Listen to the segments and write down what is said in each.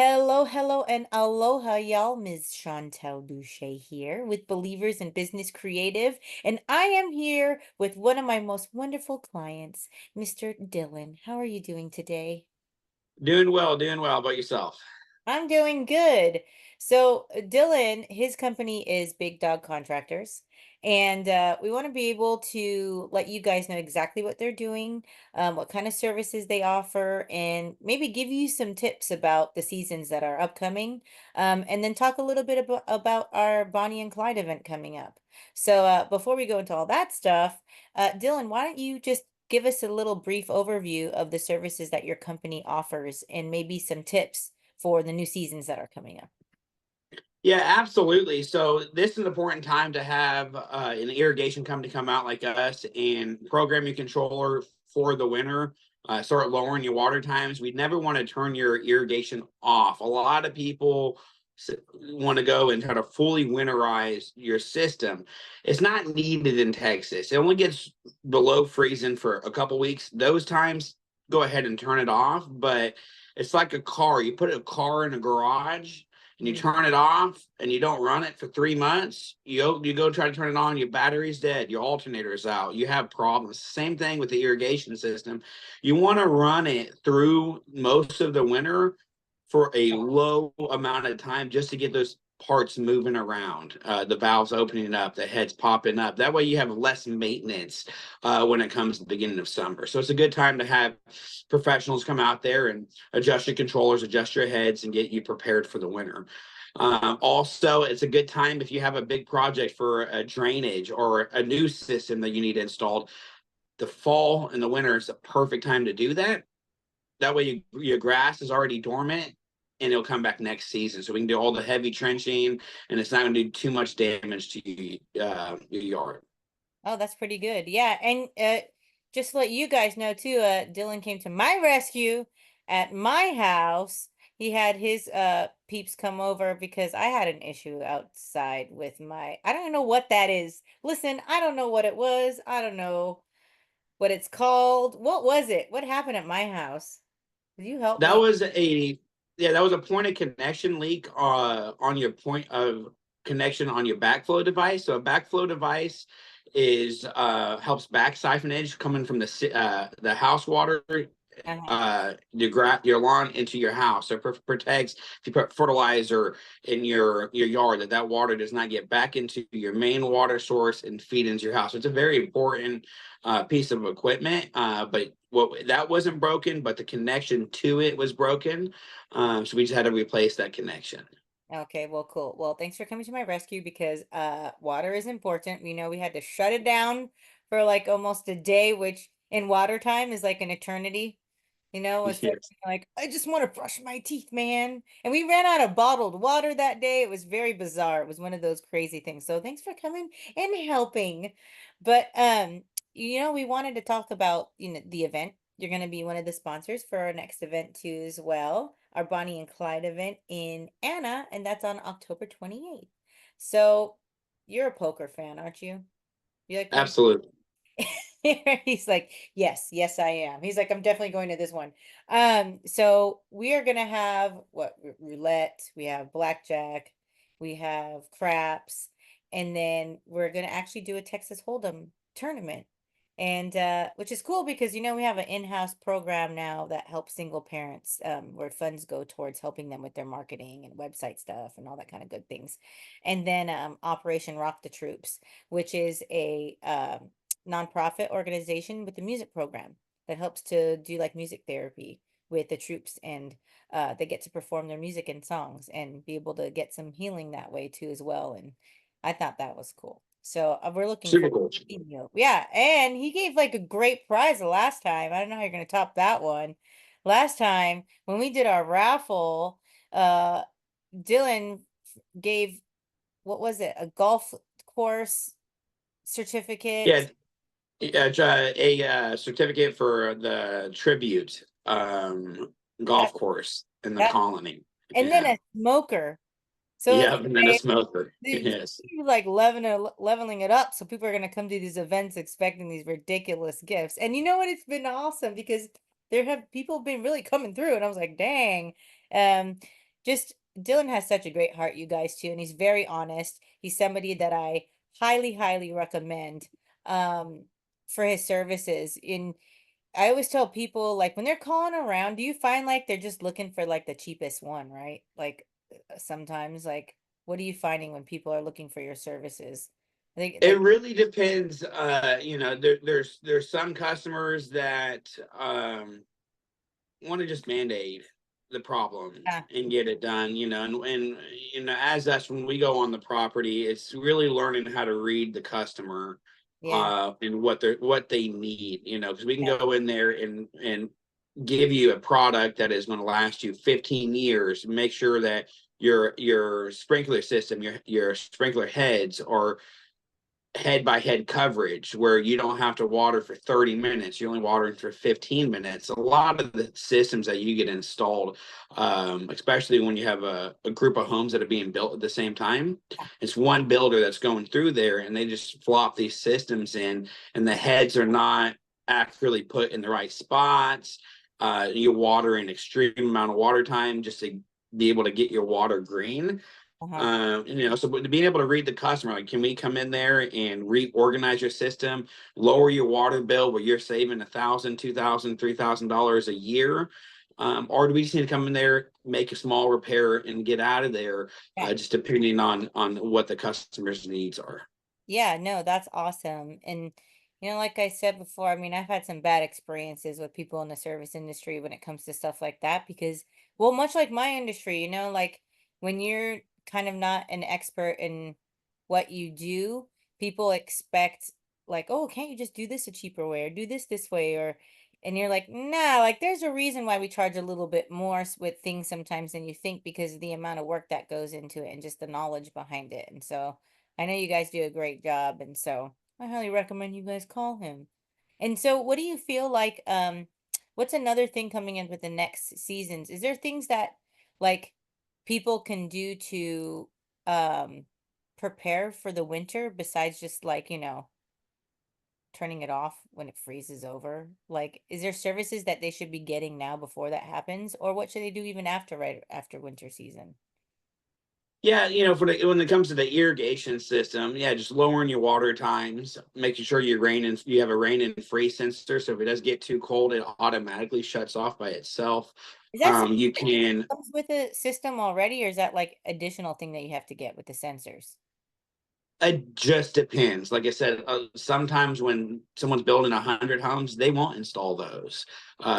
Hello, hello, and aloha, y'all. Ms. Chauntel Boucher here with Believers in Business Creative, and I am here with one of my most wonderful clients, Mr. Dylan. How are you doing today? Doing well, doing well. How about yourself? I'm doing good. So, Dylan, his company is Big Dog Contractors, and we want to be able to let you guys know exactly what they're doing, what kind of services they offer, and maybe give you some tips about the seasons that are upcoming, and then talk a little bit about our Bonnie and Clyde event coming up. So, before we go into all that stuff, Dylan, why don't you just give us a little brief overview of the services that your company offers and maybe some tips for the new seasons that are coming up. Yeah, absolutely. So this is an important time to have an irrigation company come out like us and program your controller for the winter. Start lowering your water times. We never want to turn your irrigation off. A lot of people want to go and try to fully winterize your system. It's not needed in Texas. It only gets below freezing for a couple weeks. Those times, go ahead and turn it off. But it's like a car. You put a car in a garage and you Mm. turn it off and you don't run it for 3 months, you go try to turn it on, your battery's dead, your alternator is out, you have problems. Same thing with the irrigation system. You want to run it through most of the winter for a low amount of time just to get those parts moving around, the valves opening up, the heads popping up. That way you have less maintenance when it comes to the beginning of summer. So it's a good time to have professionals come out there and adjust your controllers, adjust your heads, and get you prepared for the winter. Also, it's a good time if you have a big project for a drainage or a new system that you need installed. The fall and the winter is the perfect time to do that. That way, your grass is already dormant and it'll come back next season. So we can do all the heavy trenching and it's not going to do too much damage to your yard. Oh, that's pretty good. Yeah, and just to let you guys know too, Dylan came to my rescue at my house. He had his peeps come over because I had an issue outside with my I don't know what that is. Listen, I don't know what it was. I don't know what it's called. What was it? What happened at my house? Will you help That me? was a Yeah, that was a point of connection leak on your point of connection on your backflow device. So a backflow device is helps back siphonage coming from the house water, Uh-huh. your lawn into your house. So it protects if you put fertilizer in your yard that water does not get back into your main water source and feed into your house. So it's a very important piece of equipment. But what that wasn't broken, but the connection to it was broken. So we just had to replace that connection. Okay, well, cool. Well, thanks for coming to my rescue because water is important. We know we had to shut it down for like almost a day, which in water time is like an eternity. It's Yes. like I just want to brush my teeth, man. And we ran out of bottled water that day. It was very bizarre. It was one of those crazy things. So thanks for coming and helping. But we wanted to talk about, the event. You're going to be one of the sponsors for our next event too as well. Our Bonnie and Clyde event in Anna, and that's on October 28th. So you're a poker fan, aren't you? You like playing? Absolutely. He's like, yes, yes, I am. He's like, I'm definitely going to this one. So we are gonna have what roulette, we have blackjack, we have craps, and then we're gonna actually do a Texas Hold'em tournament. And which is cool because we have an in-house program now that helps single parents, where funds go towards helping them with their marketing and website stuff and all that kind of good things. And then Operation Rock the Troops, which is a nonprofit organization with a music program that helps to do like music therapy with the troops, and they get to perform their music and songs and be able to get some healing that way too as well. And I thought that was cool. So we're looking Super forward cool. to seeing you. Yeah, and he gave like a great prize the last time. I don't know how you're gonna top that one. Last time when we did our raffle, uh Dylan gave, what was it, a golf course certificate. Yeah, a certificate for the tribute That golf course in the that colony. and then Yeah. a smoker. So Yeah, and then a smoker. they Yes. like leveling it up. So people are gonna come to these events expecting these ridiculous gifts. And you know what? It's been awesome because there have people been really coming through, and I was like, dang. Um, just Dylan has such a great heart, you guys, too, and he's very honest. He's somebody that I highly, highly recommend um for his services. In I always tell people, like, when they're calling around, do you find like they're just looking for like the cheapest one, right? Like sometimes, like, what are you finding when people are looking for your services? I think It like, really depends. There's some customers that want to just band-aid the problem yeah, and get it done, and as us, when we go on the property, it's really learning how to read the customer yeah, and what they need, because we can yeah, go in there and give you a product that is going to last you 15 years. Make sure that your sprinkler system, your sprinkler heads are head by head coverage where you don't have to water for 30 minutes, you're only watering for 15 minutes. A lot of the systems that you get installed, especially when you have a group of homes that are being built at the same time, it's one builder that's going through there and they just flop these systems in, and the heads are not accurately put in the right spots. You water an extreme amount of water time just to be able to get your water green. uh-huh, So being able to read the customer, like, can we come in there and reorganize your system, lower your water bill where you're saving $1,000, $2,000, $3,000 a year? Or do we just need to come in there, make a small repair and get out of there, yeah. just depending on what the customer's needs are? Yeah, no, that's awesome. And like I said before, I mean, I've had some bad experiences with people in the service industry when it comes to stuff like that because, well, much like my industry, like when you're kind of not an expert in what you do, people expect like, oh, can't you just do this a cheaper way or do this way or and you're like, nah, like there's a reason why we charge a little bit more with things sometimes than you think because of the amount of work that goes into it and just the knowledge behind it. And so I know you guys do a great job, and so I highly recommend you guys call him. And so what do you feel like what's another thing coming in with the next seasons? Is there things that like people can do to um prepare for the winter besides just like, turning it off when it freezes over? Like is there services that they should be getting now before that happens or what should they do even after right after winter season? Yeah, when it comes to the irrigation system, yeah, just lowering your water times, making sure you have a rain and freeze sensor, so if it does get too cold, it automatically shuts off by itself. Is that something You that can comes with a system already, or is that like additional thing that you have to get with the sensors? It just depends. Like I said, sometimes when someone's building 100 homes, they won't install those.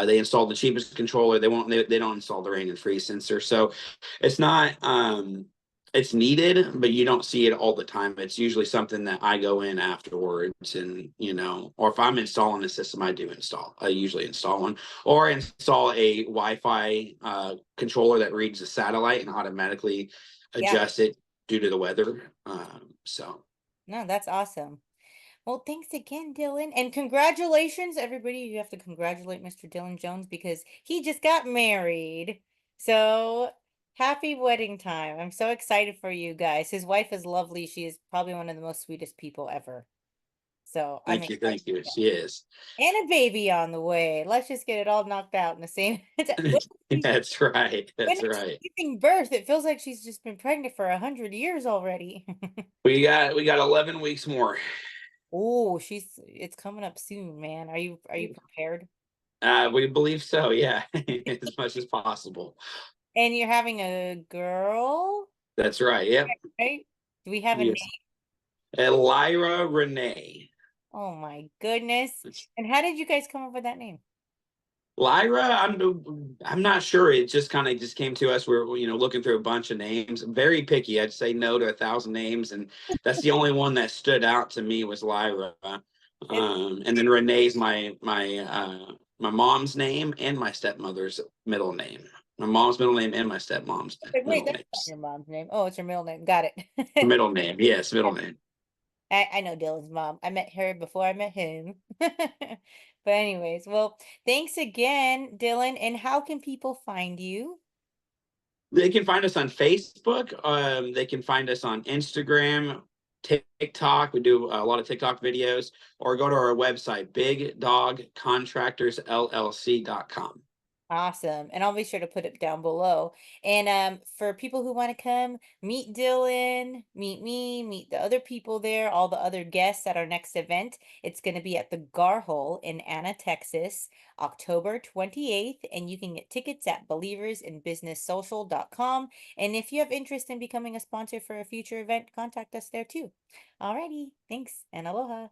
They install the cheapest controller. They won't. They don't install the rain and freeze sensor. So it's not. It's needed, but you don't see it all the time. It's usually something that I go in afterwards, and or if I'm installing a system, I do install. I usually install one or install a Wi-Fi controller that reads the satellite and automatically Yeah. adjusts it due to the weather. So No, that's awesome. Well, thanks again, Dylan. And congratulations, everybody. You have to congratulate Mr. Dylan Jones because he just got married. So happy wedding time. I'm so excited for you guys. His wife is lovely. She is probably one of the most sweetest people ever. So I'm excited. thank you. She is. And a baby on the way. Let's just get it all knocked out in the same. That's right. When That's is she right. giving birth? It feels like she's just been pregnant for 100 years already. We got 11 weeks more. Oh, it's coming up soon, man. Are you prepared? We believe so. Yeah, as much as possible. And you're having a girl, That's right. Yep. right? Do we have a name? Yes. Elira Renee. Oh my goodness. And how did you guys come up with that name? Lyra, I'm not sure. It just kind of just came to us. We're looking through a bunch of names. Very picky. I'd say no to 1,000 names, and that's the only one that stood out to me was Lyra. It, And then Renee's my mom's name and my stepmother's middle name. My mom's middle name and my stepmom's wait, middle that's not names. your mom's name. Oh, it's your middle name. Got it. Middle name, yes, middle name. I know Dylan's mom. I met her before I met him. But anyways, well, thanks again, Dylan. And how can people find you? They can find us on Facebook. They can find us on Instagram, TikTok. We do a lot of TikTok videos, or go to our website, bigdogcontractorsllc.com. Awesome. And I'll be sure to put it down below. And for people who want to come, meet Dylan, meet me, meet the other people there, all the other guests at our next event. It's going to be at the Garhole in Anna, Texas, October 28th. And you can get tickets at believersinbusinesssocial.com. And if you have interest in becoming a sponsor for a future event, contact us there too. Alrighty. Thanks and aloha.